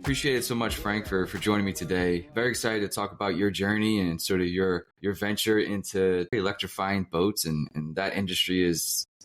Appreciate it so much, Frank, for joining me today. Very excited to talk about your journey and sort of your venture into electrifying boats. And that industry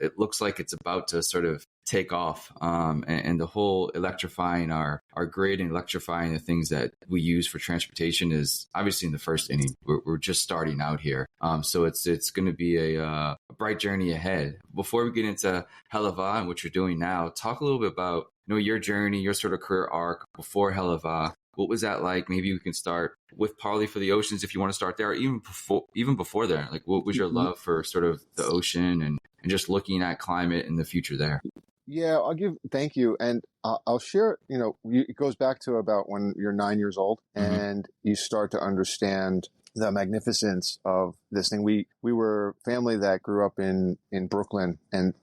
it looks like it's about to sort of take off. And the whole electrifying our grid and electrifying the things that we use for transportation is obviously in the first inning. We're just starting out here. So it's going to be a bright journey ahead. Before we get into HALEVAI and what you're doing now, talk a little bit about your journey, your sort of career arc before HALEVAI. What was that like? Maybe we can start with Parley for the Oceans if you want to start there, or even before there. Like, what was your love for sort of the ocean and just looking at climate and the future there? Yeah, thank you. And I'll share, it goes back to about when you're 9 years old and you start to understand the magnificence of this thing. We were a family that grew up in Brooklyn and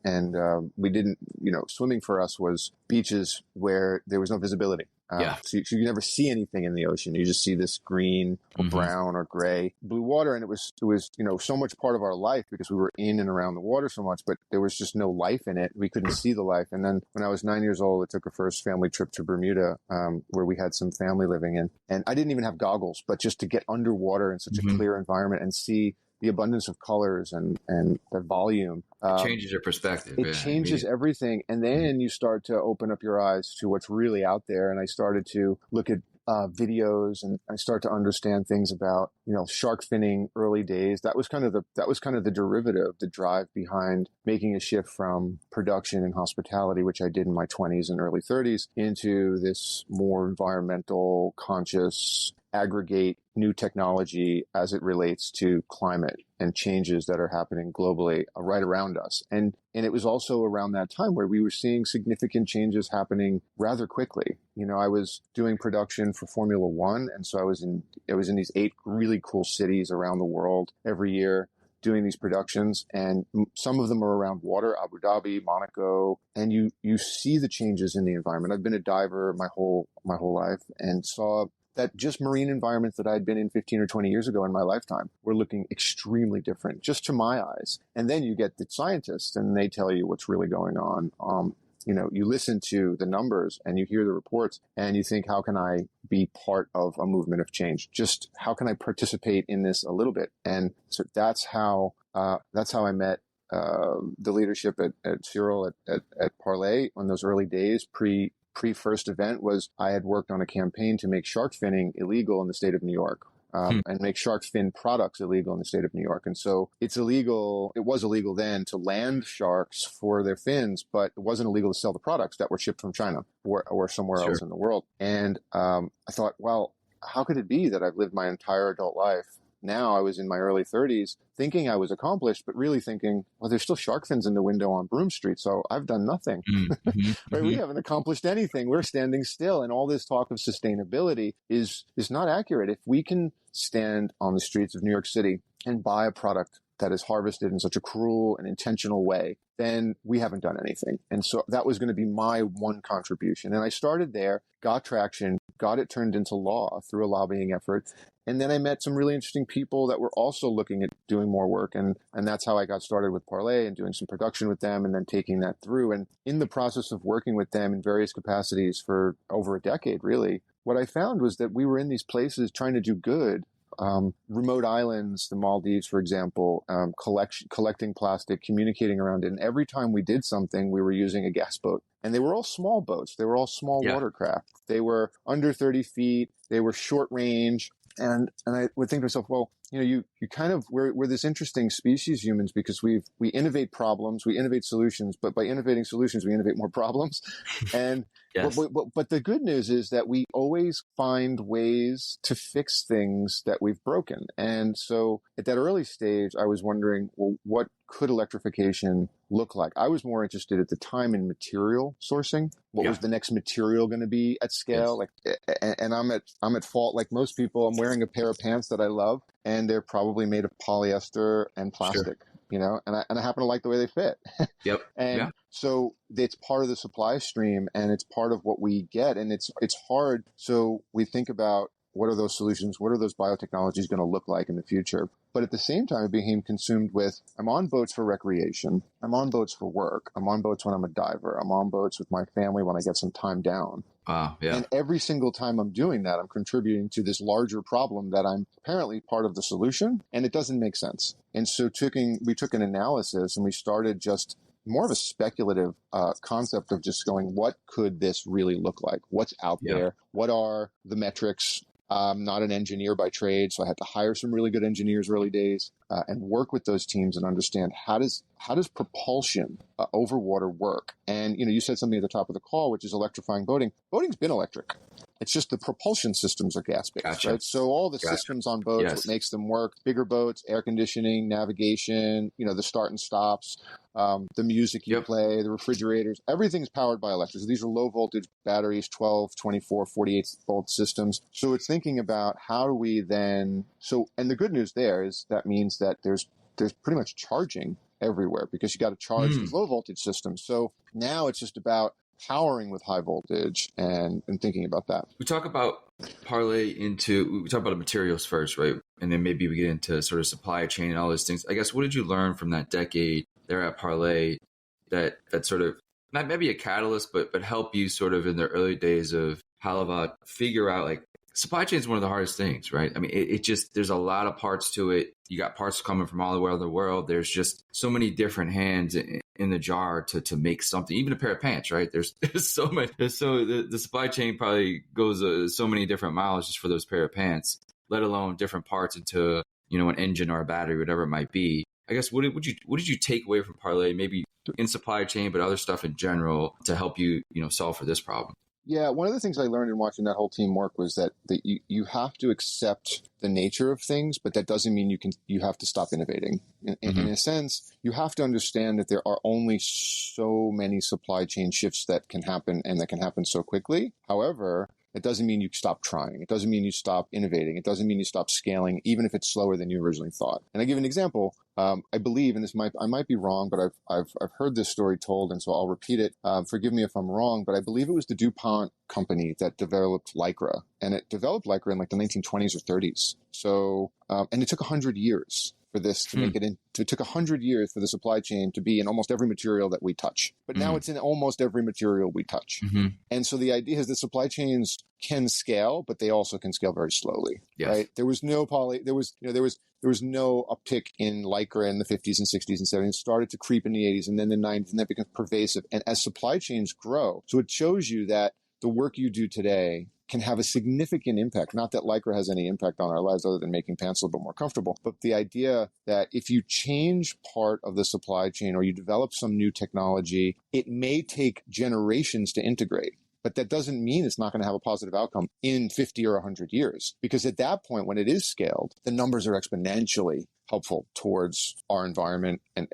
we didn't, swimming for us was beaches where there was no visibility. So you never see anything in the ocean. You just see this green or brown or gray, blue water. And it was, so much part of our life because we were in and around the water so much, but there was just no life in it. We couldn't see the life. And then when I was 9 years old, I took a first family trip to Bermuda, where we had some family living in. And I didn't even have goggles, but just to get underwater in such a clear environment and see the abundance of colors and the volume. It changes your perspective. It changes everything. And then you start to open up your eyes to what's really out there. And I started to look at videos and I start to understand things about, shark finning early days. That was kind of the derivative, the drive behind making a shift from production and hospitality, which I did in my 20s and early 30s, into this more environmental conscious aggregate new technology as it relates to climate and changes that are happening globally right around us. And it was also around that time where we were seeing significant changes happening rather quickly. I was doing production for Formula One. And so I was in these 8 really cool cities around the world every year doing these productions. And some of them are around water, Abu Dhabi, Monaco, and you see the changes in the environment. I've been a diver my whole life and saw that just marine environments that I'd been in 15 or 20 years ago in my lifetime were looking extremely different, just to my eyes. And then you get the scientists and they tell you what's really going on. You listen to the numbers and you hear the reports and you think, how can I be part of a movement of change? Just how can I participate in this a little bit? And so that's how I met the leadership at Cyril at Parley in those early days, pre-first event. Was I had worked on a campaign to make shark finning illegal in the state of New York. And make shark fin products illegal in the state of New York. And so it was illegal then to land sharks for their fins, but it wasn't illegal to sell the products that were shipped from China or somewhere else in the world. And I thought, well, how could it be that I've lived my entire adult life? Now I was in my early 30s thinking I was accomplished, but really thinking, well, there's still shark fins in the window on Broome Street. So I've done nothing. Right? We haven't accomplished anything. We're standing still. And all this talk of sustainability is not accurate. If we can stand on the streets of New York City and buy a product that is harvested in such a cruel and intentional way, then we haven't done anything. And so that was going to be my one contribution. And I started there, got traction, got it turned into law through a lobbying effort. And then I met some really interesting people that were also looking at doing more work. And that's how I got started with Parley and doing some production with them and then taking that through. And in the process of working with them in various capacities for over a decade, really, what I found was that we were in these places trying to do good. Remote islands, the Maldives, for example, collecting plastic, communicating around it. And every time we did something, we were using a gas boat. And they were all small boats. They were all small watercraft. They were under 30 feet. They were short range. And I would think to myself, well, you kind of, we're this interesting species, humans, because we innovate problems, we innovate solutions, but by innovating solutions, we innovate more problems. And, but the good news is that we always find ways to fix things that we've broken. And so at that early stage, I was wondering, well, what could electrification look like? I was more interested at the time in material sourcing. What was the next material going to be at scale? And I'm at fault, like most people. I'm wearing a pair of pants that I love, and they're probably made of polyester and plastic. And I happen to like the way they fit. So it's part of the supply stream, and it's part of what we get, and it's hard. So we think about, what are those solutions? What are those biotechnologies going to look like in the future? But at the same time, I became consumed with, I'm on boats for recreation. I'm on boats for work. I'm on boats when I'm a diver. I'm on boats with my family when I get some time down. Wow. Yeah. And every single time I'm doing that, I'm contributing to this larger problem that I'm apparently part of the solution, and it doesn't make sense. And so we took an analysis and we started just more of a speculative concept of just going, what could this really look like? What's out Yeah. there? What are the metrics? I'm not an engineer by trade, so I had to hire some really good engineers early days and work with those teams and understand how does propulsion over water work. And you said something at the top of the call, which is electrifying boating. Boating's been electric. It's just the propulsion systems are gas-based, Gotcha. right? So all the Gotcha. systems on boats, Yes. what makes them work, bigger boats, air conditioning, navigation, the start and stops, the music you Yep. play, the refrigerators, everything's powered by electric. So these are low voltage batteries, 12, 24, 48 volt systems. So it's thinking about how do we then, and the good news there is that means that there's pretty much charging everywhere because you got to charge these low voltage systems. So now it's just about powering with high voltage and thinking about that. We talk about we talk about the materials first, right? And then maybe we get into sort of supply chain and all those things. I guess, what did you learn from that decade there at Parlay that sort of, not maybe a catalyst, but help you sort of in the early days of HALEVAI figure out, like, supply chain is one of the hardest things, right? I mean, it just, there's a lot of parts to it. You got parts coming from all over the world. There's just so many different hands in the jar to make something, even a pair of pants, right? There's so much. So the supply chain probably goes so many different miles just for those pair of pants, let alone different parts into, an engine or a battery, whatever it might be. I guess, what did you take away from Parlay, maybe in supply chain, but other stuff in general to help you, solve for this problem? Yeah, one of the things I learned in watching that whole team work was that you have to accept the nature of things, but that doesn't mean you have to stop innovating. In a sense, you have to understand that there are only so many supply chain shifts that can happen and that can happen so quickly. However, it doesn't mean you stop trying. It doesn't mean you stop innovating. It doesn't mean you stop scaling, even if it's slower than you originally thought. And I give an example. I believe, and I might be wrong, but I've heard this story told, and so I'll repeat it. Forgive me if I'm wrong, but I believe it was the DuPont company that developed Lycra, and it developed Lycra in like the 1920s or 30s. So, and it took 100 years for this to make it in. It took 100 years for the supply chain to be in almost every material that we touch. But now it's in almost every material we touch. And so the idea is that supply chains can scale, but they also can scale very slowly. Yes. Right? There was no no uptick in Lycra in the 50s and 60s and 70s. It started to creep in the 80s and then the 90s, and then it becomes pervasive. And as supply chains grow, so it shows you that the work you do today can have a significant impact. Not that Lycra has any impact on our lives other than making pants a little bit more comfortable, but the idea that if you change part of the supply chain or you develop some new technology, it may take generations to integrate. But that doesn't mean it's not going to have a positive outcome in 50 or 100 years. Because at that point, when it is scaled, the numbers are exponentially helpful towards our environment and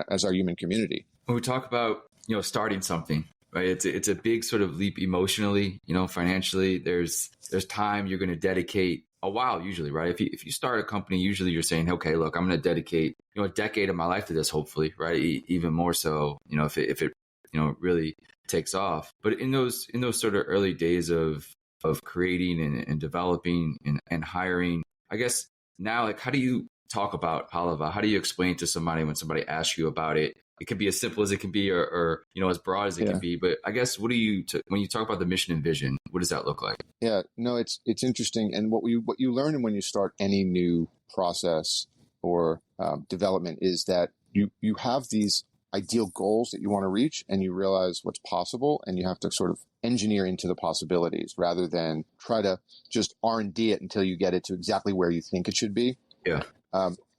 as our human community. When we talk about, starting something, right? It's a big sort of leap emotionally, financially. There's time you're going to dedicate a while usually, right? If you start a company, usually you're saying, okay, look, I'm going to dedicate, a decade of my life to this, hopefully, right? Even more so, if it really takes off. But in those sort of early days of creating and developing and hiring, I guess now, like, how do you talk about HALEVAI? How do you explain to somebody when somebody asks you about it? It can be as simple as it can be, or as broad as it can be. But I guess, what do when you talk about the mission and vision, what does that look like? Yeah, no, it's interesting, and what you learn when you start any new process or development is that you have these ideal goals that you want to reach, and you realize what's possible, and you have to sort of engineer into the possibilities rather than try to just R&D it until you get it to exactly where you think it should be. Yeah.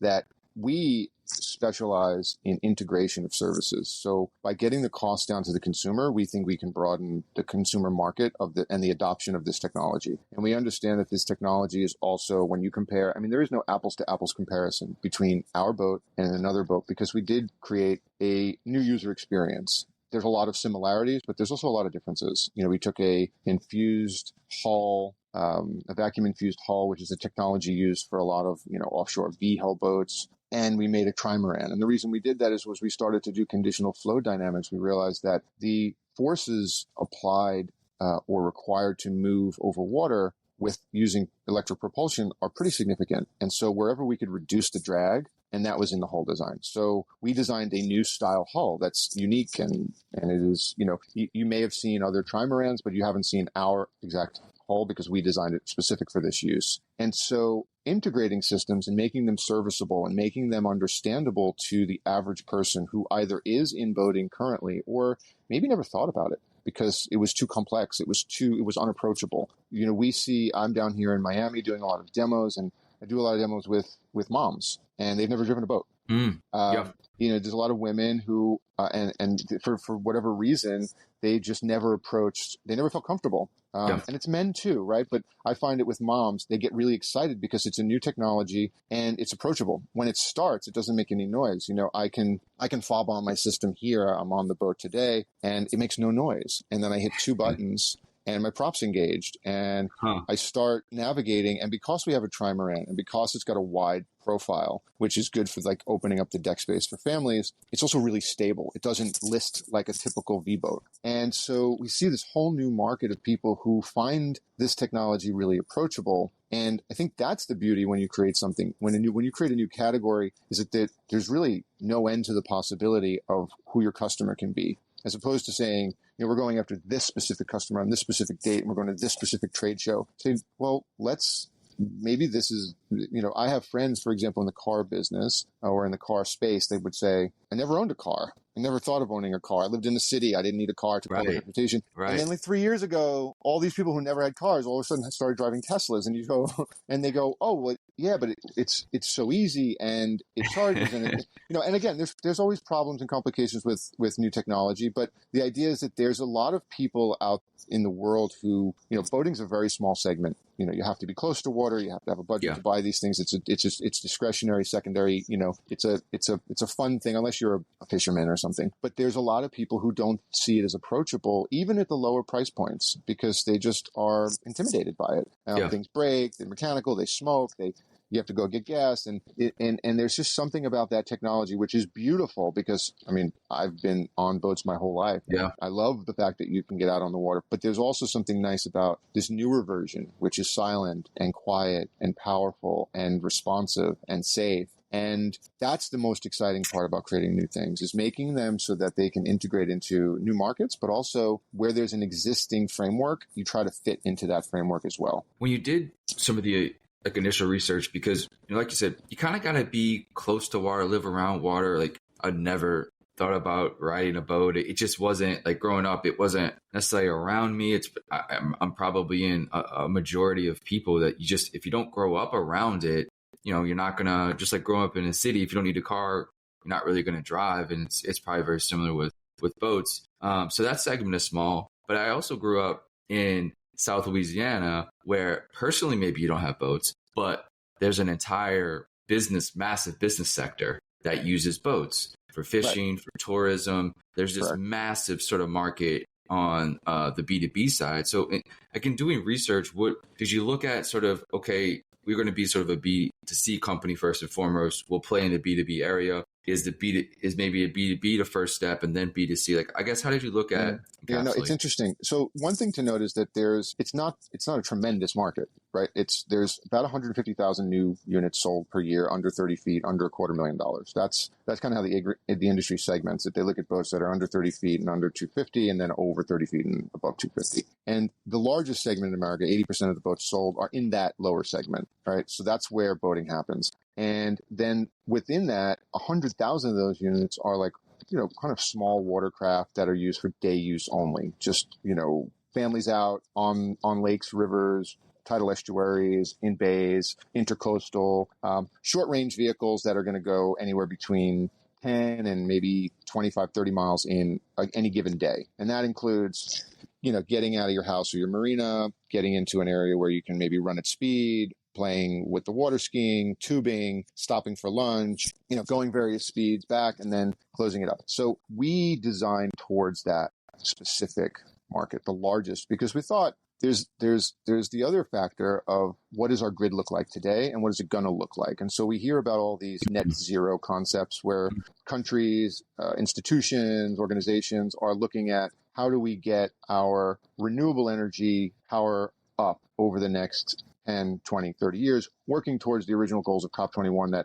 That we specialize in integration of services. So by getting the cost down to the consumer, we think we can broaden the consumer market and the adoption of this technology. And we understand that this technology is also, when you compare, there is no apples to apples comparison between our boat and another boat, because we did create a new user experience. There's a lot of similarities, but there's also a lot of differences. We took a infused hull, a vacuum infused hull, which is a technology used for a lot of, offshore V-hull boats. And we made a trimaran. And the reason we did that was we started to do conditional flow dynamics. We realized that the forces applied or required to move over water with using electric propulsion are pretty significant. And so wherever we could reduce the drag And that was in the hull design. So we designed a new style hull that's unique, and it is, you may have seen other trimarans, but you haven't seen our exact hull because we designed it specific for this use. And so integrating systems and making them serviceable and making them understandable to the average person who either is in boating currently or maybe never thought about it because it was too complex. It was unapproachable. I'm down here in Miami doing a lot of demos, and I do a lot of demos with moms, and they've never driven a boat. Yeah. There's a lot of women who, and for whatever reason, they just never felt comfortable. And it's men too, right? But I find it with moms, they get really excited because it's a new technology and it's approachable. When it starts, it doesn't make any noise. I can fob on my system here. I'm on the boat today and it makes no noise. And then I hit two buttons and my prop's engaged and I start navigating. And because we have a trimaran and because it's got a wide profile, which is good for like opening up the deck space for families, it's also really stable. It doesn't list like a typical V boat. And so we see this whole new market of people who find this technology really approachable. And I think that's the beauty when you create something, when you create a new category, is that there's really no end to the possibility of who your customer can be, as opposed to saying, we're going after this specific customer on this specific date and we're going to this specific trade show. Say, well, maybe this is, I have friends, for example, in the car business or in the car space, they would say, I never owned a car. I never thought of owning a car. I lived in the city. I didn't need a car to public transportation. Right. And then like 3 years ago, all these people who never had cars all of a sudden started driving Teslas, and they go, oh, well, yeah, but it's so easy and it charges. And and again, there's always problems and complications with new technology. But the idea is that there's a lot of people out in the world who, boating's a very small segment. You have to be close to water. You have to have a budget to buy these things. It's discretionary, secondary. It's a fun thing unless you're a fisherman or something. But there's a lot of people who don't see it as approachable, even at the lower price points, because they just are intimidated by it. Things break. They're mechanical. They smoke. You have to go get gas, and there's just something about that technology which is beautiful because, I've been on boats my whole life. Yeah. I love the fact that you can get out on the water, but there's also something nice about this newer version, which is silent and quiet and powerful and responsive and safe. And that's the most exciting part about creating new things, is making them so that they can integrate into new markets, but also where there's an existing framework, you try to fit into that framework as well. When you did some of the initial research, because like you said, you kind of got to be close to water, live around water. Like I'd never thought about riding a boat. It just wasn't like growing up. It wasn't necessarily around me. I'm probably in a majority of people that if you don't grow up around it, you're not gonna, just like growing up in a city. If you don't need a car, you're not really gonna drive. And it's probably very similar with boats. So that segment is small. But I also grew up in South Louisiana, where personally, maybe you don't have boats, but there's an entire massive business sector that uses boats for fishing, for tourism. There's this massive sort of market on the B2B side. So in doing research, what did you look at sort of, okay, we're going to be sort of a B2C company first and foremost. We'll play in the B2B area. Is maybe a B2B the first step and then B2C? Like, I guess, how did you look at? Yeah, no, it's interesting. So one thing to note is that it's not a tremendous market, right? There's about 150,000 new units sold per year under 30 feet, under $250,000. That's kind of how the industry segments it. They look at boats that are under 30 feet and under 250, and then over 30 feet and above 250. And the largest segment in America, 80% of the boats sold, are in that lower segment, right? So that's where boating happens. And then within that, 100,000 of those units are like, kind of small watercraft that are used for day use only. Just, families out on lakes, rivers, tidal estuaries, in bays, intercoastal, short range vehicles that are going to go anywhere between 10 and maybe 25, 30 miles in any given day. And that includes, getting out of your house or your marina, getting into an area where you can maybe run at speed, playing with the water skiing, tubing, stopping for lunch, going various speeds back and then closing it up. So we designed towards that specific market, the largest, because we thought there's the other factor of what does our grid look like today and what is it going to look like? And so we hear about all these net zero concepts where countries, institutions, organizations are looking at how do we get our renewable energy power up over the next 10, 20, 30 years, working towards the original goals of COP21.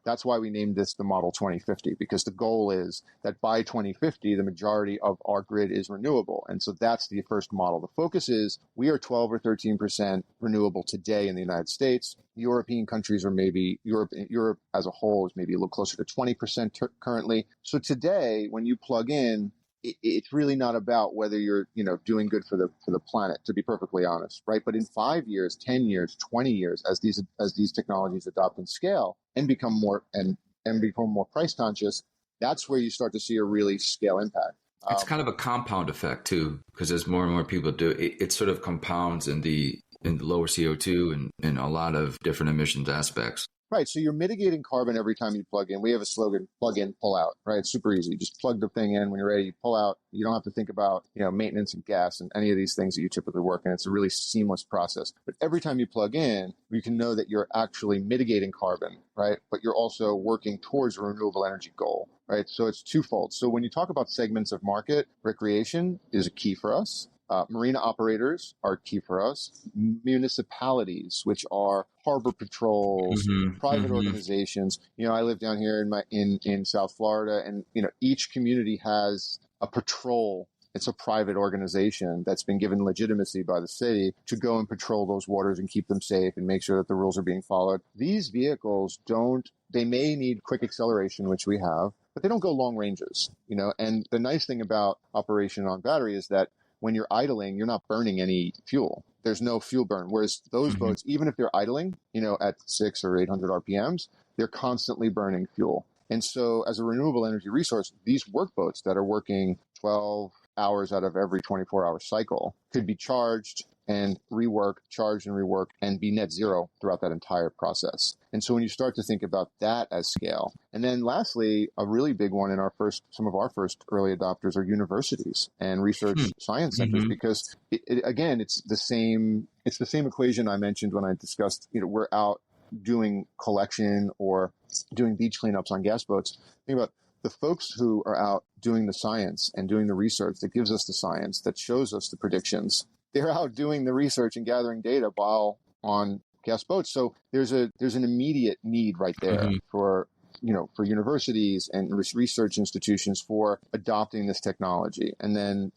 That's why we named this the Model 2050, because the goal is that by 2050, the majority of our grid is renewable. And so that's the first model. The focus is we are 12 or 13% renewable today in the United States. European countries are maybe, Europe as a whole is maybe a little closer to 20% currently. So today, when you plug in, it's really not about whether you're, doing good for the planet, to be perfectly honest, right? But in 5 years, 10 years, 20 years, as these technologies adopt and scale and become more price conscious, that's where you start to see a really scale impact. It's kind of a compound effect too, because as more and more people do it, it sort of compounds in the lower CO2 and a lot of different emissions aspects. Right. So you're mitigating carbon every time you plug in. We have a slogan, plug in, pull out, right? It's super easy. Just plug the thing in. When you're ready, you pull out. You don't have to think about, maintenance and gas and any of these things that you typically work in. It's a really seamless process. But every time you plug in, you can know that you're actually mitigating carbon, right? But you're also working towards a renewable energy goal, right? So it's twofold. So when you talk about segments of market, recreation is a key for us. Marina operators are key for us. Municipalities, which are harbor patrols, private organizations. I live down here in South Florida, and each community has a patrol. It's a private organization that's been given legitimacy by the city to go and patrol those waters and keep them safe and make sure that the rules are being followed. These vehicles they may need quick acceleration, which we have, but they don't go long ranges, and the nice thing about operation on battery is that when you're idling, you're not burning any fuel. There's no fuel burn. Whereas those boats, even if they're idling, at 600 or 800 RPMs, they're constantly burning fuel. And so as a renewable energy resource, these work boats that are working 12 hours out of every 24-hour cycle could be charged and charged and reworked, and be net zero throughout that entire process. And so when you start to think about that as scale, and then lastly, a really big one some of our first early adopters are universities and research science centers, because it's the same equation I mentioned when I discussed, we're out doing collection or doing beach cleanups on gas boats. Think about the folks who are out doing the science and doing the research that gives us the science, that shows us the predictions. They're out doing the research and gathering data while on gas boats. So there's an immediate need right there for universities and research institutions for adopting this technology. And then,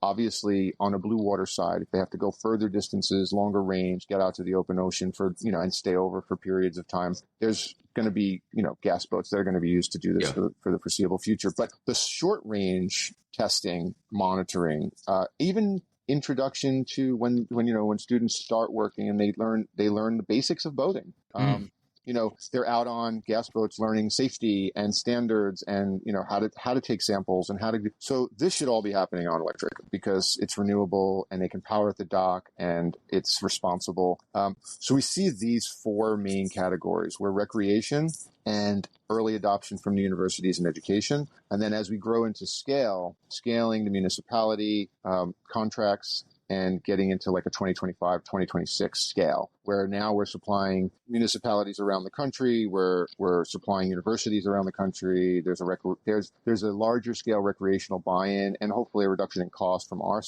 obviously on a blue water side, if they have to go further distances, longer range, get out to the open ocean for, and stay over for periods of time, there's going to be, gas boats that are going to be used to do this for the foreseeable future. But the short range testing, monitoring, even introduction to when students start working and they learn the basics of boating. They're out on gas boats learning safety and standards and, how to take samples and so this should all be happening on electric because it's renewable and they can power at the dock and it's responsible. So we see these four main categories where recreation and early adoption from the universities and education. And then as we grow into scaling the municipality, contracts, and getting into like a 2025, 2026 scale, where now we're supplying municipalities around the country, we're supplying universities around the country. There's a larger scale recreational buy-in and hopefully a reduction in cost from our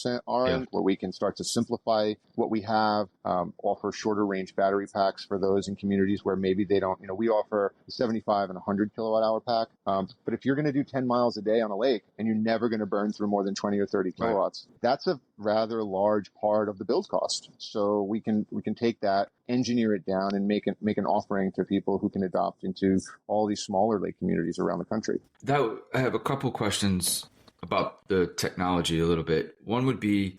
end, where we can start to simplify what we have, offer shorter range battery packs for those in communities where maybe they don't, we offer a 75 and 100 kilowatt hour pack. But if you're going to do 10 miles a day on a lake and you're never going to burn through more than 20 or 30 kilowatts, that's a rather large part of the build cost. So we can take that, engineer it down, and make an offering to people who can adopt into all these smaller lake communities around the country. I have a couple questions about the technology a little bit. One would be,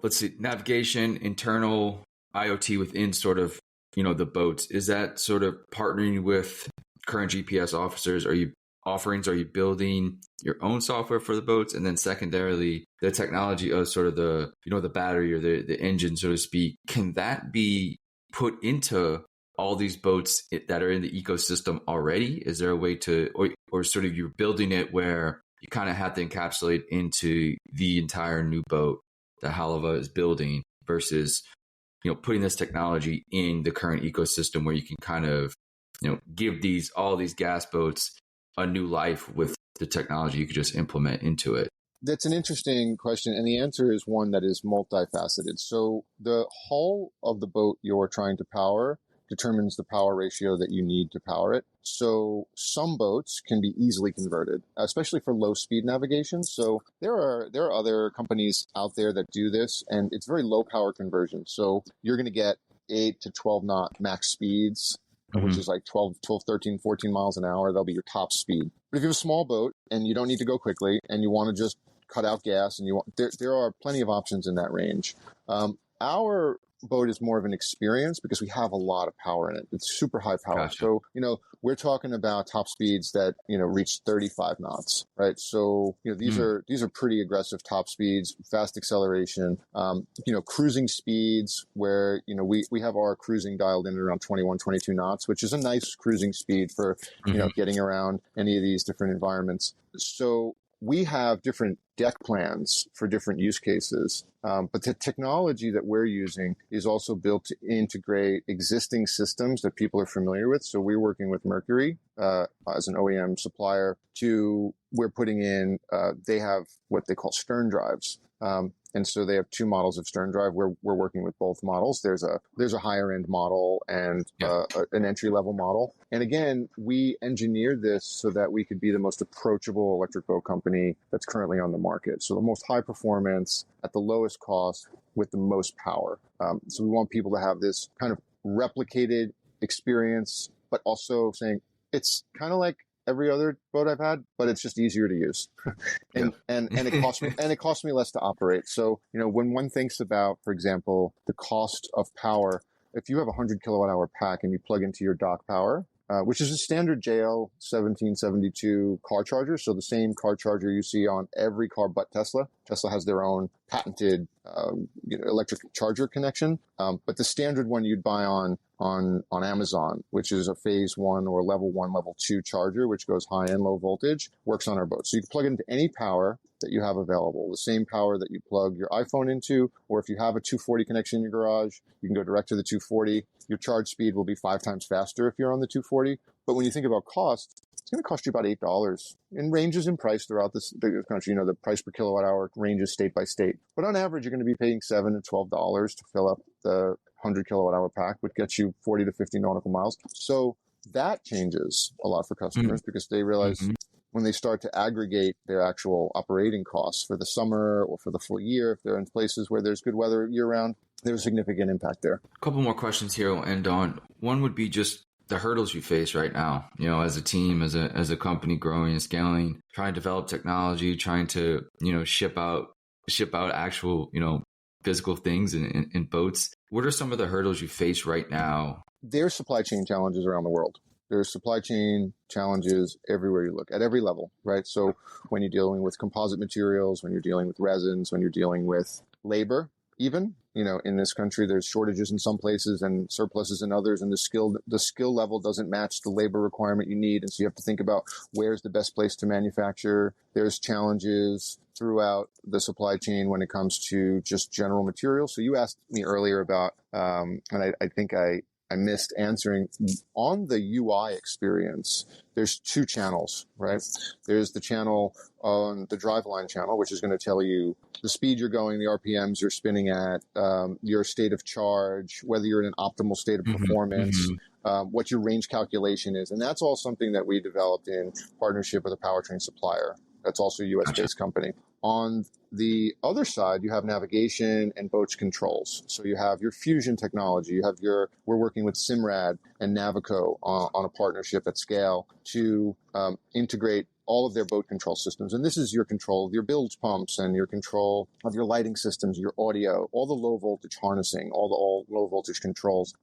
let's see, navigation, internal IoT within sort of, the boats. Is that sort of partnering with current GPS officers? Are you building your own software for the boats? And then secondarily, the technology of sort of the, the battery or the engine, so to speak, can that be put into all these boats that are in the ecosystem already? Is there a way to, or sort of you're building it where you kind of have to encapsulate into the entire new boat that HALEVAI is building versus, putting this technology in the current ecosystem where you can kind of, give all these gas boats a new life with the technology you could just implement into it? That's an interesting question, and the answer is one that is multifaceted. So the hull of the boat you're trying to power determines the power ratio that you need to power it. So some boats can be easily converted, especially for low speed navigation. So there are other companies out there that do this, and it's very low power conversion. So you're going to get 8 to 12 knot max speeds, which is like 12, 13, 14 miles an hour. That'll be your top speed. But if you have a small boat and you don't need to go quickly and you want to just cut out gas, and there are plenty of options in that range. Our boat is more of an experience because we have a lot of power in it. It's super high power. Gotcha. So, we're talking about top speeds that, reach 35 knots, right? So, these are pretty aggressive top speeds, fast acceleration, cruising speeds where, we have our cruising dialed in at around 21, 22 knots, which is a nice cruising speed for, getting around any of these different environments. So we have different deck plans for different use cases, but the technology that we're using is also built to integrate existing systems that people are familiar with. So we're working with Mercury as an OEM supplier we're putting in, they have what they call stern drives. And so they have two models of stern drive. We're working with both models. There's a higher end model and an entry level model. And again, we engineered this so that we could be the most approachable electric boat company that's currently on the market. So the most high performance at the lowest cost with the most power. So we want people to have this kind of replicated experience, but also saying it's kind of like every other boat I've had, but it's just easier to use. and it costs me less to operate. So, when one thinks about, for example, the cost of power, if you have a 100 kilowatt hour pack and you plug into your dock power, which is a standard JL 1772 car charger. So the same car charger you see on every car but Tesla. Tesla has their own patented electric charger connection. But the standard one you'd buy on Amazon, which is a phase 1 or level 1, level 2 charger, which goes high and low voltage, works on our boat. So you can plug it into any power that you have available, the same power that you plug your iPhone into, or if you have a 240 connection in your garage, you can go direct to the 240. Your charge speed will be 5 times faster if you're on the 240. But when you think about cost, it's going to cost you about $8. And ranges in price throughout the country. The price per kilowatt hour ranges state by state. But on average, you're going to be paying $7 to $12 to fill up the 100 kilowatt hour pack, which gets you 40 to 50 nautical miles. So that changes a lot for customers because they realize when they start to aggregate their actual operating costs for the summer or for the full year, if they're in places where there's good weather year round, there's a significant impact there. A couple more questions here we'll end on. One would be just the hurdles you face right now, as a team, as a company growing and scaling, trying to develop technology, trying to, ship out actual, physical things in boats. What are some of the hurdles you face right now? There's supply chain challenges around the world. There's supply chain challenges everywhere you look, at every level, right? So when you're dealing with composite materials, when you're dealing with resins, when you're dealing with labor, even, in this country, there's shortages in some places and surpluses in others, and the skill level doesn't match the labor requirement you need. And so you have to think about where's the best place to manufacture. There's challenges throughout the supply chain when it comes to just general materials. So you asked me earlier about, and I think I missed answering on the UI experience. There's two channels, right? There's the channel on the driveline channel, which is going to tell you the speed you're going, the RPMs you're spinning at, your state of charge, whether you're in an optimal state of performance, what your range calculation is. And that's all something that we developed in partnership with a powertrain supplier. That's also a US-based company. On the other side, you have navigation and boats controls. So you have your fusion technology. We're working with Simrad and Navico on a partnership at scale to integrate all of their boat control systems. And this is your control of your bilge pumps and your control of your lighting systems, your audio, all the low voltage harnessing, all low voltage controls,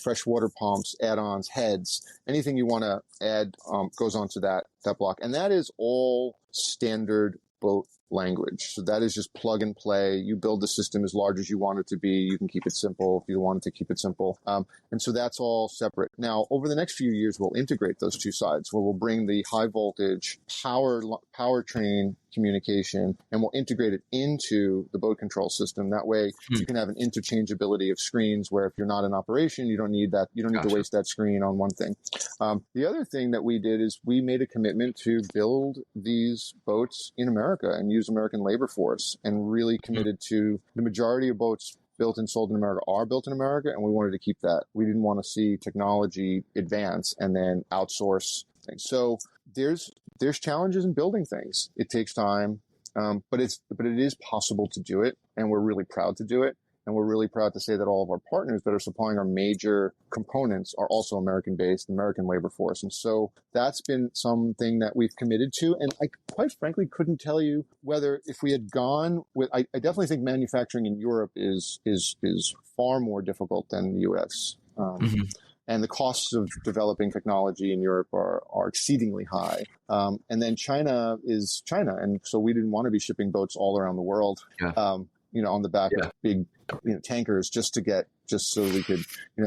freshwater pumps, add-ons, heads, anything you want to add goes onto that block. And that is all standard boat language. So that is just plug and play. You build the system as large as you want it to be. You can keep it simple if you want it to keep it simple. And so that's all separate. Now, over the next few years, we'll integrate those two sides where we'll bring the high voltage powertrain communication, and we'll integrate it into the boat control system. That way you can have an interchangeability of screens where if you're not in operation, you don't need that. You don't need to waste that screen on one thing. The other thing that we did is we made a commitment to build these boats in America and use American labor force, and really committed to the majority of boats built and sold in America are built in America, and we wanted to keep that. We didn't want to see technology advance and then outsource things. So there's challenges in building things. It takes time, but it is possible to do it, and we're really proud to do it. And we're really proud to say that all of our partners that are supplying our major components are also American-based, American labor force. And so that's been something that we've committed to. And I quite frankly couldn't tell you whether if we had gone with, I definitely think manufacturing in Europe is far more difficult than the US. And the costs of developing technology in Europe are exceedingly high. And then China is China. And so we didn't want to be shipping boats all around the world. On the back of big, tankers just so we could,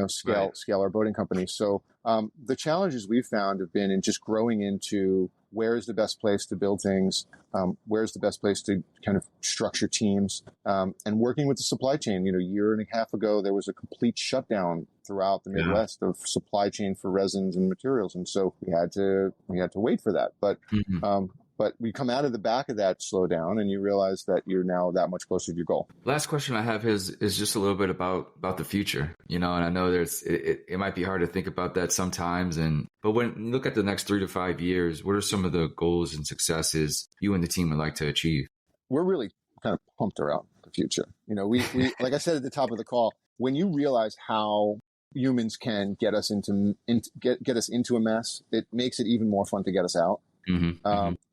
scale our boating company. So, the challenges we've found have been in just growing into where is the best place to build things, where's the best place to kind of structure teams, and working with the supply chain. A year and a half ago, there was a complete shutdown throughout the Midwest of supply chain for resins and materials. And so we had to wait for that. But we come out of the back of that slowdown, and you realize that you're now that much closer to your goal. Last question I have is just a little bit about the future, and I know it might be hard to think about that sometimes. But when you look at the next 3 to 5 years, what are some of the goals and successes you and the team would like to achieve? We're really kind of pumped around the future. We like I said at the top of the call, when you realize how humans can get us into a mess, it makes it even more fun to get us out.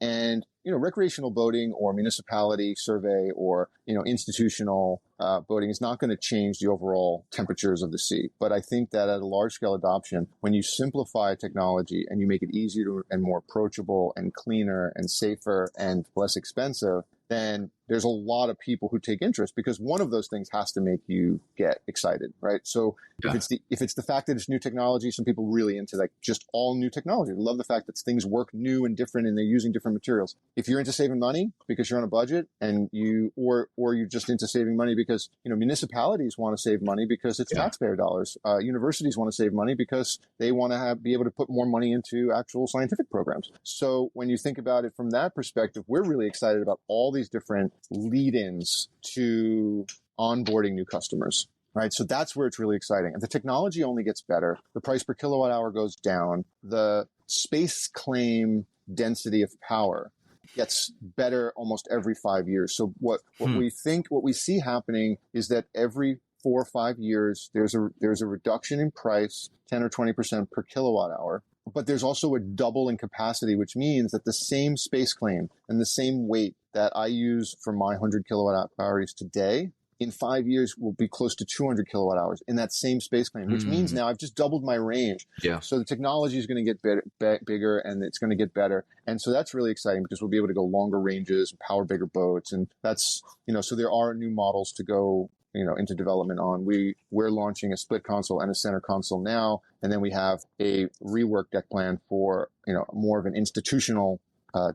And, recreational boating or municipality survey or, institutional boating is not going to change the overall temperatures of the sea. But I think that at a large scale adoption, when you simplify technology and you make it easier and more approachable and cleaner and safer and less expensive, then there's a lot of people who take interest, because one of those things has to make you get excited, right? So if it's the fact that it's new technology, some people really into like just all new technology. They love the fact that things work new and different and they're using different materials. If you're into saving money because you're on a budget, and or you're just into saving money because, municipalities want to save money because it's taxpayer dollars. Universities want to save money because they want to be able to put more money into actual scientific programs. So when you think about it from that perspective, we're really excited about all these different lead-ins to onboarding new customers, right? So that's where it's really exciting. And the technology only gets better. The price per kilowatt hour goes down. The space claim density of power gets better almost every 5 years. So what we see happening is that every 4 or 5 years, there's a reduction in price, 10 or 20% per kilowatt hour. But there's also a double in capacity, which means that the same space claim and the same weight that I use for my 100 kilowatt hours today, in 5 years will be close to 200 kilowatt hours in that same space claim, which means now I've just doubled my range. So the technology is going to get bigger, and it's going to get better. And so that's really exciting, because we'll be able to go longer ranges and power bigger boats. And that's, so there are new models to go into development on. We're launching a split console and a center console now. And then we have a rework deck plan for, more of an institutional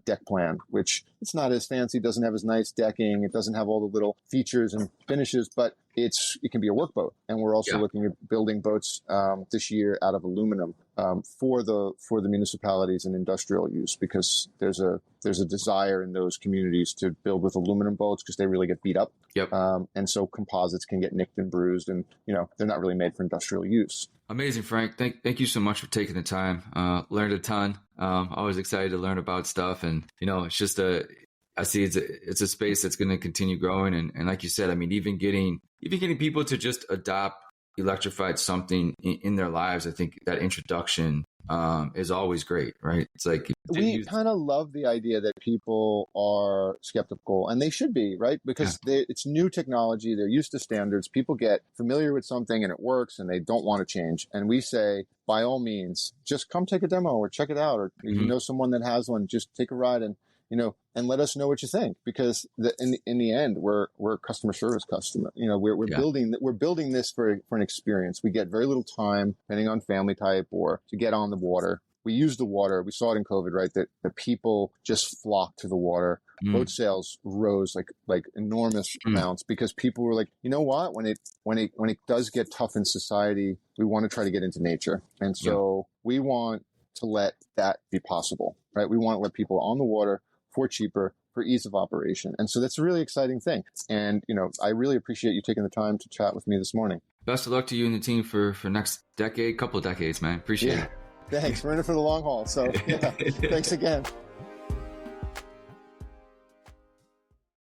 deck plan, which it's not as fancy, doesn't have as nice decking, it doesn't have all the little features and finishes, but it can be a workboat. And we're also looking at building boats this year out of aluminum for the municipalities and industrial use, because there's a desire in those communities to build with aluminum boats because they really get beat up. And so composites can get nicked and bruised, and they're not really made for industrial use. Amazing, Frank. Thank you so much for taking the time. Learned a ton. Always excited to learn about stuff, and it's just I see it's a space that's going to continue growing, and like you said, I mean, even getting people to just adopt electrified something in their lives, I think that introduction is always great, right? It's like we kind of love the idea that people are skeptical, and they should be, right? Because it's new technology. They're used to standards. People get familiar with something and it works, and they don't want to change. And we say, by all means, just come take a demo or check it out, or if you know someone that has one, just take a ride and let us know what you think, because in the end, we're a customer service customer. We're building this for an experience. We get very little time, depending on family type or to get on the water. we use the water. We saw it in COVID, right? That the people just flocked to the water. Boat sales rose like enormous amounts because people were like, you know what? When it does get tough in society, we want to try to get into nature. And so we want to let that be possible, right? We want to let people on the water for cheaper, for ease of operation. And so that's a really exciting thing. And, I really appreciate you taking the time to chat with me this morning. Best of luck to you and the team for next decade, couple of decades, man. Appreciate it. Thanks. We're in it for the long haul. So thanks again.